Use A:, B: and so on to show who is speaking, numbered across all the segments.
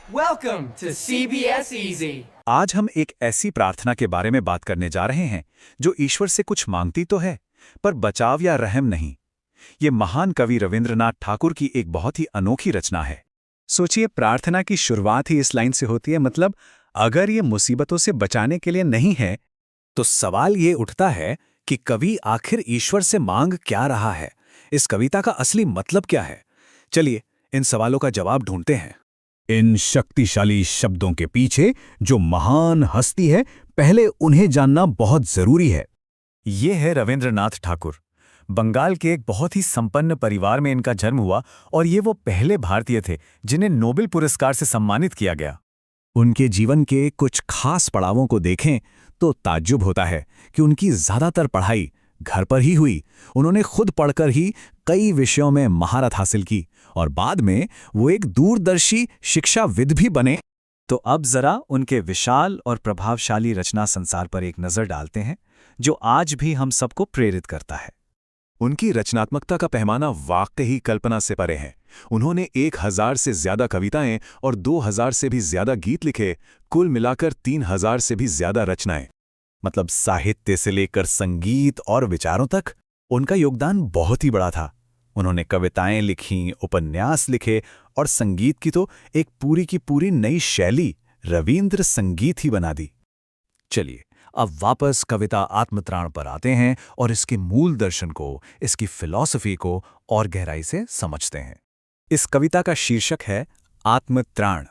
A: Welcome to CBS Easy.
B: आज हम एक ऐसी प्रार्थना के बारे में बात करने जा रहे हैं जो ईश्वर से कुछ मांगती तो है, पर बचाव या रहम नहीं। ये महान कवि रविंद्रनाथ ठाकुर की एक बहुत ही अनोखी रचना है।
C: सोचिए, प्रार्थना की शुरुआत ही इस लाइन से होती है, मतलब अगर ये मुसीबतों से बचाने के लिए नहीं है, तो सवाल ये उठता है कि कवि आखिर ईश्वर से मांग क्या रहा है। इस कविता का असली मतलब क्या है? चलिए इन सवालों का जवाब ढूंढते हैं। इन शक्तिशाली शब्दों के पीछे जो महान हस्ती है, पहले उन्हें जानना बहुत जरूरी है।
B: ये है रविंद्रनाथ ठाकुर। बंगाल के एक बहुत ही संपन्न परिवार में इनका जन्म हुआ और ये वो पहले भारतीय थे जिन्हें नोबेल पुरस्कार से सम्मानित किया गया।
C: उनके जीवन के कुछ खास पड़ावों को देखें तो ताज्जुब होता है कि उनकी ज्यादातर पढ़ाई घर पर ही हुई। उन्होंने खुद पढ़कर ही कई विषयों में महारत हासिल की और बाद में वो एक दूरदर्शी शिक्षाविद भी बने।
B: तो अब जरा उनके विशाल और प्रभावशाली रचना संसार पर एक नज़र डालते हैं जो आज भी हम सबको प्रेरित करता है।
D: उनकी रचनात्मकता का पैमाना वाकई कल्पना से परे है। उन्होंने 1000 से ज्यादा कविताएं और 2000 से भी ज्यादा गीत लिखे, कुल मिलाकर 3000 से भी ज्यादा रचनाएं।
C: मतलब साहित्य से लेकर संगीत और विचारों तक उनका योगदान बहुत ही बड़ा था। उन्होंने कविताएं लिखीं, उपन्यास लिखे और संगीत की तो एक पूरी की पूरी नई शैली रवींद्र संगीत ही बना दी। चलिए अब वापस कविता आत्मत्राण पर आते हैं और इसके मूल दर्शन को, इसकी फिलॉसफी को और गहराई से समझते हैं। इस कविता का शीर्षक है आत्मत्राण।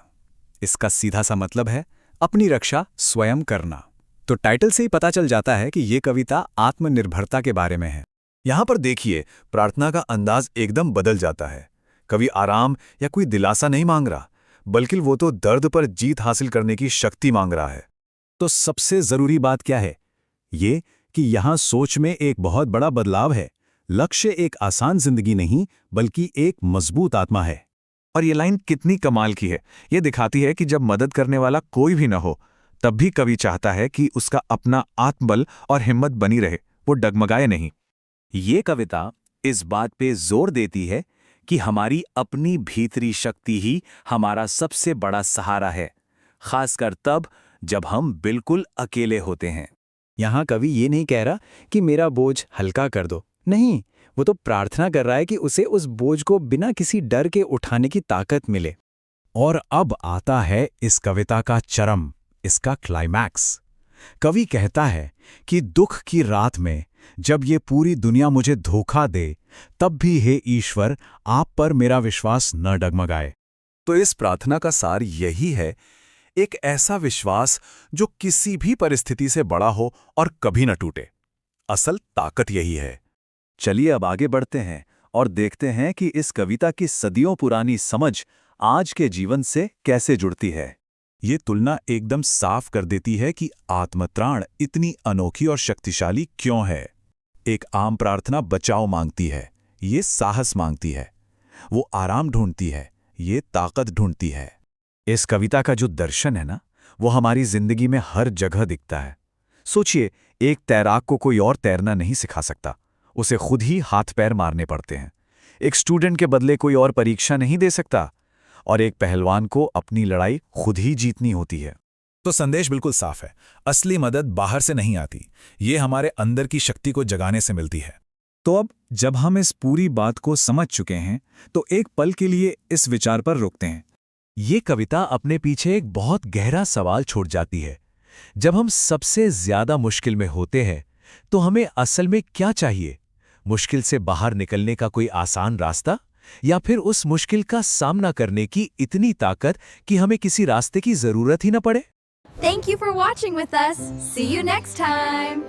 C: इसका सीधा सा मतलब है अपनी रक्षा स्वयं करना। तो टाइटल से ही पता चल जाता है कि ये कविता आत्मनिर्भरता के बारे में है।
D: यहां पर देखिए, प्रार्थना का अंदाज एकदम बदल जाता है। कवि आराम या कोई दिलासा नहीं मांग रहा, बल्कि वो तो दर्द पर जीत हासिल करने की शक्ति मांग रहा है।
C: तो सबसे जरूरी बात क्या है? ये कि यहां सोच में एक बहुत बड़ा बदलाव है। लक्ष्य एक आसान जिंदगी नहीं, बल्कि एक मजबूत आत्मा है।
D: और ये लाइन कितनी कमाल की है। ये दिखाती है कि जब मदद करने वाला कोई भी न हो, तब भी कवि चाहता है कि उसका अपना आत्मबल और हिम्मत बनी रहे, वो डगमगाए नहीं।
B: ये कविता इस बात पे जोर देती है कि हमारी अपनी भीतरी शक्ति ही हमारा सबसे बड़ा सहारा है, खासकर तब जब हम बिल्कुल अकेले होते हैं।
C: यहां कवि ये नहीं कह रहा कि मेरा बोझ हल्का कर दो, नहीं, वो तो प्रार्थना कर रहा है कि उसे उस बोझ को बिना किसी डर के उठाने की ताकत मिले। और अब आता है इस कविता का चरम, इसका क्लाइमैक्स। कवि कहता है कि दुख की रात में जब ये पूरी दुनिया मुझे धोखा दे, तब भी हे ईश्वर, आप पर मेरा विश्वास न डगमगाए।
D: तो इस प्रार्थना का सार यही है, एक ऐसा विश्वास जो किसी भी परिस्थिति से बड़ा हो और कभी न टूटे। असल ताकत यही है।
B: चलिए अब आगे बढ़ते हैं और देखते हैं कि इस कविता की सदियों पुरानी समझ आज के जीवन से कैसे जुड़ती है।
D: ये तुलना एकदम साफ कर देती है कि आत्मत्राण इतनी अनोखी और शक्तिशाली क्यों है। एक आम प्रार्थना बचाव मांगती है, ये साहस मांगती है। वो आराम ढूंढती है, ये ताकत ढूंढती है।
B: इस कविता का जो दर्शन है ना, वो हमारी जिंदगी में हर जगह दिखता है। सोचिए, एक तैराक को कोई और तैरना नहीं सिखा सकता, उसे खुद ही हाथ पैर मारने पड़ते हैं। एक स्टूडेंट के बदले कोई और परीक्षा नहीं दे सकता, और एक पहलवान को अपनी लड़ाई खुद ही जीतनी होती है।
D: तो संदेश बिल्कुल साफ है, असली मदद बाहर से नहीं आती, ये हमारे अंदर की शक्ति को जगाने से मिलती है।
C: तो अब जब हम इस पूरी बात को समझ चुके हैं, तो एक पल के लिए इस विचार पर रुकते हैं।
B: ये कविता अपने पीछे एक बहुत गहरा सवाल छोड़ जाती है। जब हम सबसे ज्यादा मुश्किल में होते हैं, तो हमें असल में क्या चाहिए? मुश्किल से बाहर निकलने का कोई आसान रास्ता, या फिर उस मुश्किल का सामना करने की इतनी ताकत कि हमें किसी रास्ते की जरूरत ही न पड़े?
E: Thank you for watching with us. See you next time.